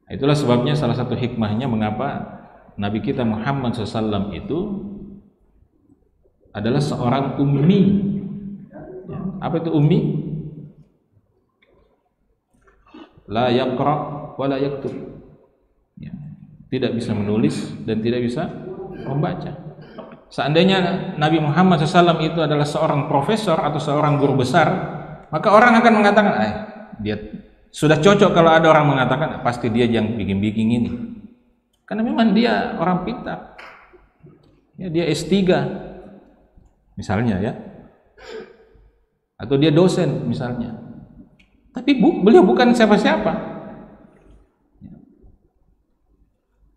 [SPEAKER 1] Itulah sebabnya salah satu hikmahnya mengapa Nabi kita Muhammad SAW itu adalah seorang ummi. Ya. Apa itu ummi? La yaqra wa la yaktub. Ya. Tidak bisa menulis dan tidak bisa membaca. Seandainya Nabi Muhammad SAW itu adalah seorang profesor atau seorang guru besar, maka orang akan mengatakan, dia sudah cocok kalau ada orang mengatakan pasti dia yang bikin ini, karena memang dia orang pintar, ya, dia S3 misalnya, ya. atau dia dosen misalnya, tapi beliau bukan siapa-siapa.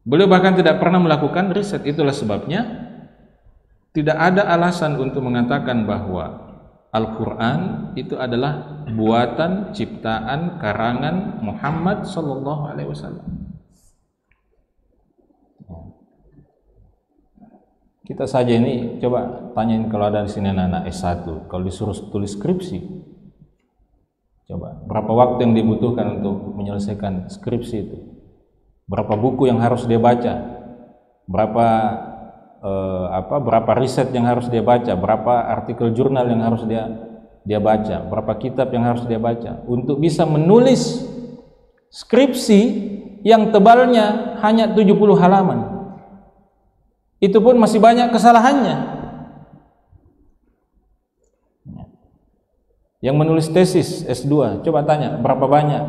[SPEAKER 1] Beliau bahkan tidak pernah melakukan riset. Itulah sebabnya tidak ada alasan untuk mengatakan bahwa Al-Quran itu adalah buatan, ciptaan, karangan Muhammad sallallahu alaihi wasallam. Kita saja ini, coba tanyain kalau ada di sini anak-anak S1, kalau disuruh tulis skripsi, coba berapa waktu yang dibutuhkan untuk menyelesaikan skripsi itu? Berapa buku yang harus dia baca? Berapa riset yang harus dia baca? Berapa artikel jurnal yang harus dia baca? Berapa kitab yang harus dia baca untuk bisa menulis skripsi yang tebalnya hanya 70 halaman? Itu pun masih banyak kesalahannya. Yang menulis tesis S2, coba tanya berapa banyak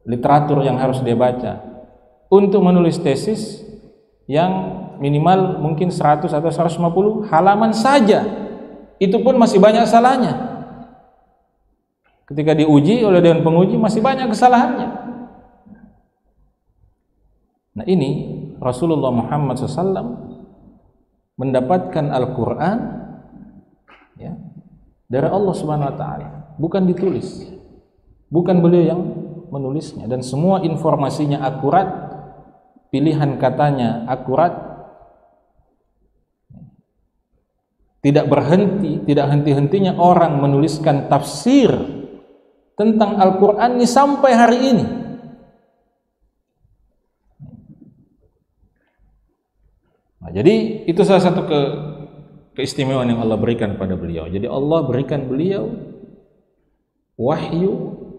[SPEAKER 1] literatur yang harus dia baca untuk menulis tesis yang minimal mungkin 100 atau 150 halaman saja. Itu pun masih banyak salahnya. Ketika diuji oleh dewan penguji masih banyak kesalahannya. Nah, ini Rasulullah Muhammad SAW mendapatkan Al-Quran ya, dari Allah Subhanahu Wa Taala, bukan ditulis, bukan beliau yang menulisnya, dan semua informasinya akurat, pilihan katanya akurat, tidak berhenti, tidak henti-hentinya orang menuliskan tafsir tentang Al-Quran ini sampai hari ini. Nah, jadi itu salah satu keistimewaan yang Allah berikan pada beliau. Jadi Allah berikan beliau wahyu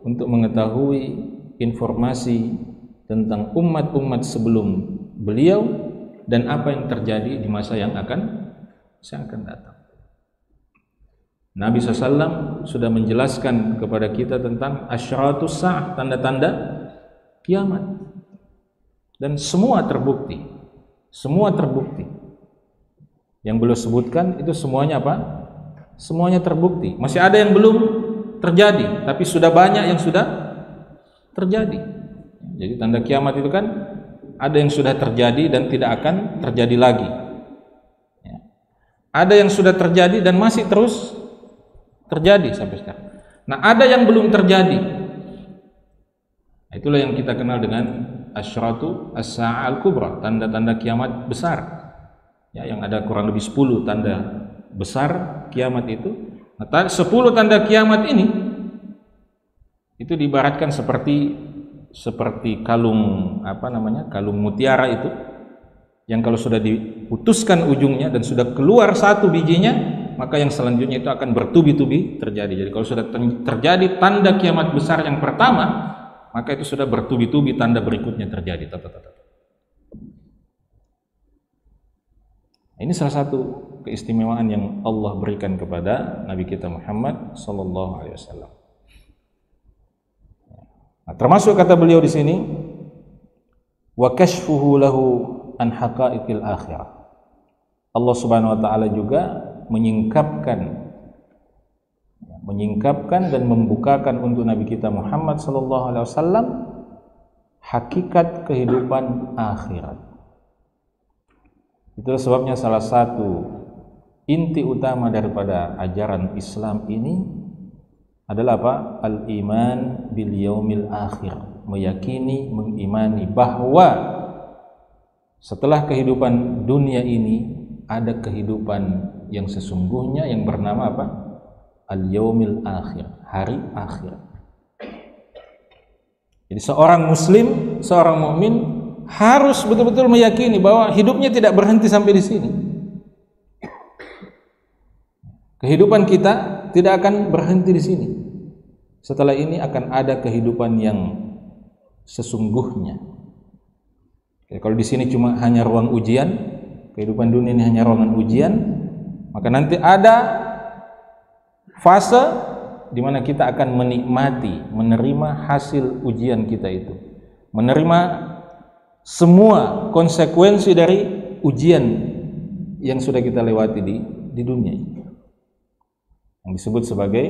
[SPEAKER 1] untuk mengetahui informasi tentang umat-umat sebelum beliau dan apa yang terjadi di masa yang akan datang. Nabi SAW sudah menjelaskan kepada kita tentang asyratus sa'ah, tanda-tanda kiamat, dan semua terbukti. Semua terbukti. Yang beliau sebutkan itu semuanya apa? Semuanya terbukti. Masih ada yang belum terjadi, tapi sudah banyak yang sudah terjadi. Jadi tanda kiamat itu kan ada yang sudah terjadi dan tidak akan terjadi lagi. Ada yang sudah terjadi dan masih terus terjadi sampai sekarang. Nah, ada yang belum terjadi. Itulah yang kita kenal dengan asyratu as-sa'ah al-kubra, tanda-tanda kiamat besar. Ya, yang ada kurang lebih 10 tanda besar kiamat itu. Nah, 10 tanda kiamat ini itu diibaratkan seperti kalung kalung mutiara itu, yang kalau sudah diputuskan ujungnya dan sudah keluar satu bijinya, maka yang selanjutnya itu akan bertubi-tubi terjadi. Jadi kalau sudah terjadi tanda kiamat besar yang pertama, maka itu sudah bertubi-tubi tanda berikutnya terjadi. Ini salah satu keistimewaan yang Allah berikan kepada Nabi kita Muhammad sallallahu alaihi wasallam. Nah, termasuk kata beliau di sini, wa kashfuhu lahu an haqa'iqil akhirah. Allah Subhanahu wa taala juga menyingkapkan dan membukakan untuk Nabi kita Muhammad sallallahu alaihi wasallam hakikat kehidupan akhirat. Itulah sebabnya salah satu inti utama daripada ajaran Islam ini adalah apa? Al-iman bil yaumil akhir, meyakini, mengimani bahwa setelah kehidupan dunia ini ada kehidupan yang sesungguhnya yang bernama apa? Al-yaumil akhir, hari akhir. Jadi seorang muslim, seorang mukmin harus betul-betul meyakini bahwa hidupnya tidak berhenti sampai di sini. Kehidupan kita tidak akan berhenti di sini. Setelah ini akan ada kehidupan yang sesungguhnya. Ya, kalau di sini cuma hanya ruang ujian, kehidupan dunia ini hanya ruangan ujian, maka nanti ada fase di mana kita akan menikmati, menerima hasil ujian kita itu, menerima semua konsekuensi dari ujian yang sudah kita lewati di dunia ini. yang disebut sebagai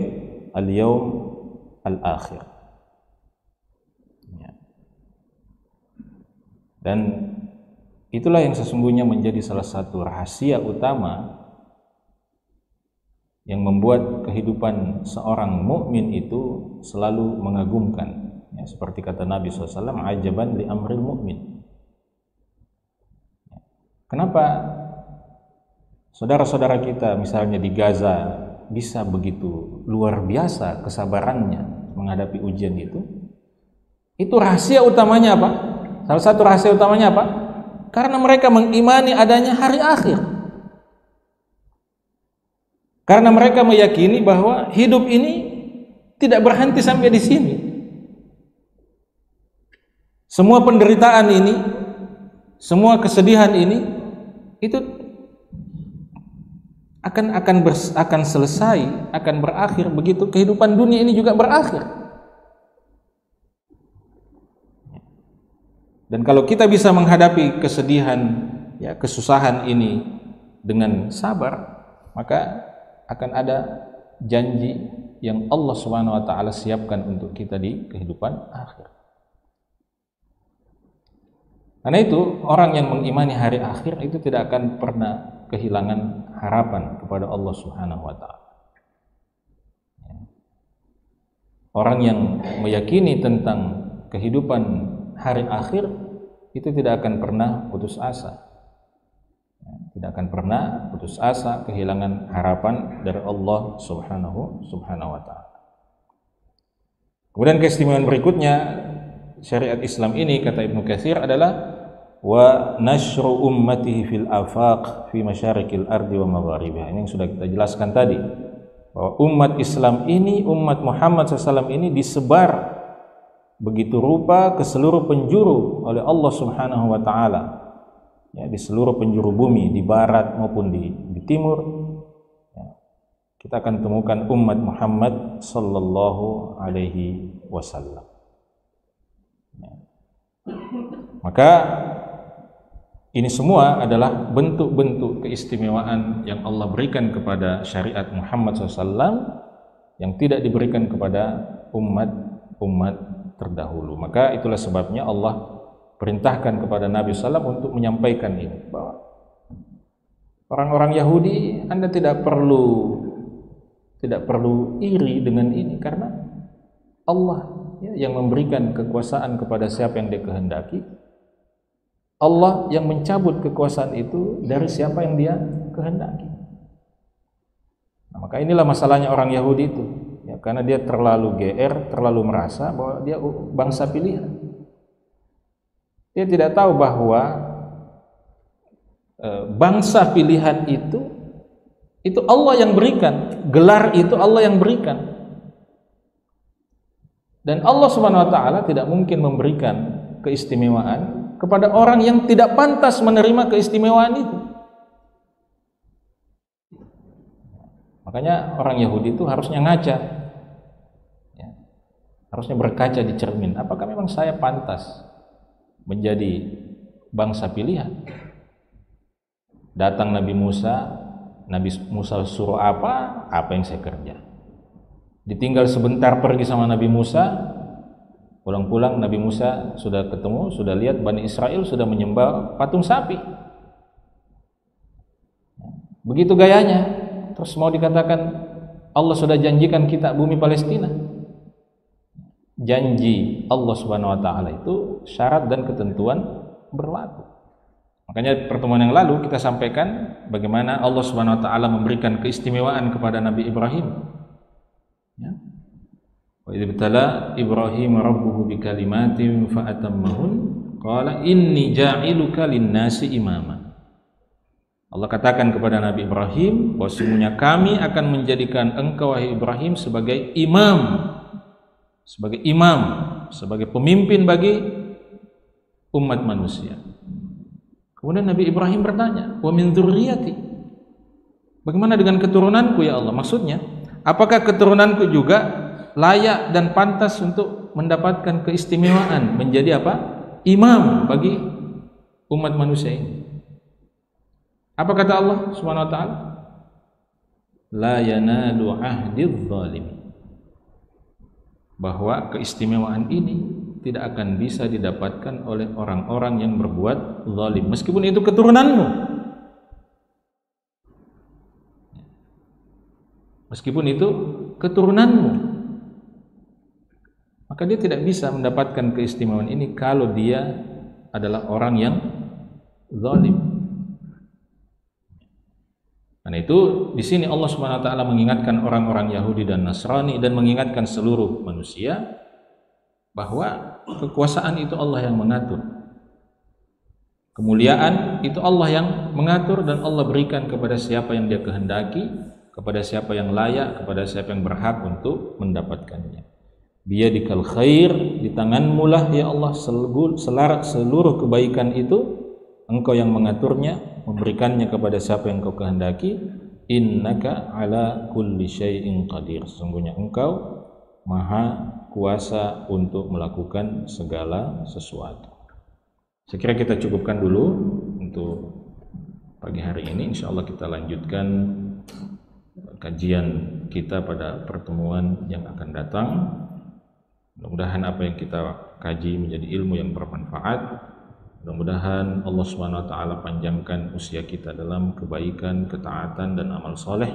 [SPEAKER 1] al-yaum al-akhir. Ya. Dan itulah yang sesungguhnya menjadi salah satu rahasia utama yang membuat kehidupan seorang mukmin itu selalu mengagumkan. Ya, seperti kata Nabi SAW, ajaban li amril mu'min. Kenapa saudara-saudara kita misalnya di Gaza bisa begitu luar biasa kesabarannya menghadapi ujian itu? Itu rahasia utamanya apa? Salah satu rahasia utamanya apa? Karena mereka mengimani adanya hari akhir. Karena mereka meyakini bahwa hidup ini tidak berhenti sampai di sini. Semua penderitaan ini, semua kesedihan ini, itu akan selesai, akan berakhir. Begitu kehidupan dunia ini juga berakhir. Dan kalau kita bisa menghadapi kesedihan, ya, kesusahan ini dengan sabar, maka akan ada janji yang Allah Subhanahu wa taala siapkan untuk kita di kehidupan akhir. Karena itu orang yang mengimani hari akhir itu tidak akan pernah kehilangan harapan kepada Allah Subhanahu wa taala. Orang yang meyakini tentang kehidupan hari akhir itu tidak akan pernah putus asa. Tidak akan pernah putus asa, kehilangan harapan dari Allah Subhanahu wa taala. Kemudian keistimewaan berikutnya syariat Islam ini, kata Ibnu Katsir, adalah wa nashru ummatihi fil afaq fi masyariqil ardi wa magharibiha. Ini yang sudah kita jelaskan tadi, bahwa umat Islam ini, umat Muhammad SAW ini disebar begitu rupa ke seluruh penjuru oleh Allah Subhanahu wa taala. Ya, di seluruh penjuru bumi, di barat maupun di timur, ya, kita akan temukan umat Muhammad sallallahu alaihi wasallam. Ya. Maka ini semua adalah bentuk-bentuk keistimewaan yang Allah berikan kepada syariat Muhammad SAW yang tidak diberikan kepada umat terdahulu. Maka itulah sebabnya Allah perintahkan kepada Nabi SAW untuk menyampaikan ini, bahwa orang-orang Yahudi, Anda tidak perlu iri dengan ini, karena Allah, ya, yang memberikan kekuasaan kepada siapa yang Dia kehendaki. Allah yang mencabut kekuasaan itu dari siapa yang Dia kehendaki. Nah, maka inilah masalahnya orang Yahudi itu, ya, karena dia terlalu GR, terlalu merasa bahwa dia bangsa pilihan. Dia tidak tahu bahwa bangsa pilihan itu Allah yang berikan, gelar itu Allah yang berikan. Dan Allah Subhanahu wa taala tidak mungkin memberikan keistimewaan kepada orang yang tidak pantas menerima keistimewaan itu. Makanya orang Yahudi itu harusnya ngaca, ya, harusnya berkaca di cermin. Apakah memang saya pantas menjadi bangsa pilihan? Datang Nabi Musa suruh apa yang saya kerja. Ditinggal sebentar pergi sama Nabi Musa, pulang-pulang Nabi Musa sudah ketemu, sudah lihat Bani Israel sudah menyembah patung sapi. Begitu gayanya. Terus mau dikatakan Allah sudah janjikan kita bumi Palestina. Janji Allah Subhanahu wa taala itu syarat dan ketentuan berlaku. Makanya pertemuan yang lalu kita sampaikan bagaimana Allah Subhanahu wa taala memberikan keistimewaan kepada Nabi Ibrahim. Ya. Wa idz btala Ibrahim rabbuhu bikalimatin fa atammahun qala inni ja'iluka lin-nasi imama. Allah katakan kepada Nabi Ibrahim bahwa sesungguhnya kami akan menjadikan engkau wahai Ibrahim sebagai imam, sebagai pemimpin bagi umat manusia. Kemudian Nabi Ibrahim bertanya, wa min dzurriyyati, bagaimana dengan keturunanku ya Allah? Maksudnya, apakah keturunanku juga layak dan pantas untuk mendapatkan keistimewaan menjadi apa? Imam bagi umat manusia ini. Apa kata Allah Subhanahu wa taala? la yanalu ahdidz zalimin, bahwa keistimewaan ini tidak akan bisa didapatkan oleh orang-orang yang berbuat zalim meskipun itu keturunanmu. Meskipun itu keturunanmu, maka dia tidak bisa mendapatkan keistimewaan ini kalau dia adalah orang yang zalim. Karena itu di sini Allah Subhanahu wa taala mengingatkan orang-orang Yahudi dan Nasrani dan mengingatkan seluruh manusia bahwa kekuasaan itu Allah yang mengatur. Kemuliaan itu Allah yang mengatur dan Allah berikan kepada siapa yang Dia kehendaki, kepada siapa yang layak, kepada siapa yang berhak untuk mendapatkannya. Biyadikal khair, di tanganmu lah ya Allah seluruh kebaikan itu, Engkau yang mengaturnya, memberikannya kepada siapa yang Engkau kehendaki. Innaka ala kulli syai'in qadir, sesungguhnya Engkau maha kuasa untuk melakukan segala sesuatu. Saya kira kita cukupkan dulu untuk pagi hari ini. Insyaallah kita lanjutkan kajian kita pada pertemuan yang akan datang. Mudah-mudahan apa yang kita kaji menjadi ilmu yang bermanfaat. Mudah-mudahan Allah Subhanahu wa taala panjangkan usia kita dalam kebaikan, ketaatan dan amal soleh.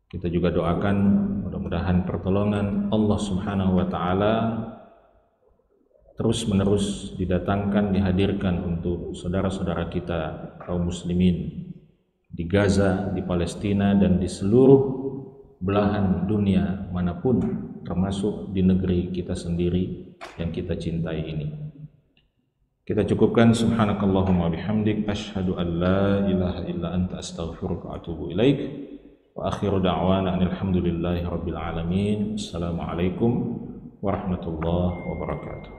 [SPEAKER 1] Kita juga doakan mudah-mudahan pertolongan Allah Subhanahu wa taala terus-menerus didatangkan, dihadirkan untuk saudara-saudara kita kaum muslimin di Gaza, di Palestina dan di seluruh belahan dunia manapun, termasuk di negeri kita sendiri yang kita cintai ini. Kita cukupkan. Subhanakallahumma bihamdik asyhadu an la ilaha illa anta astaghfiruka wa atubu ilaik. Wa akhiru da'wana alhamdulillahi rabbil alamin. Assalamualaikum warahmatullahi wabarakatuh.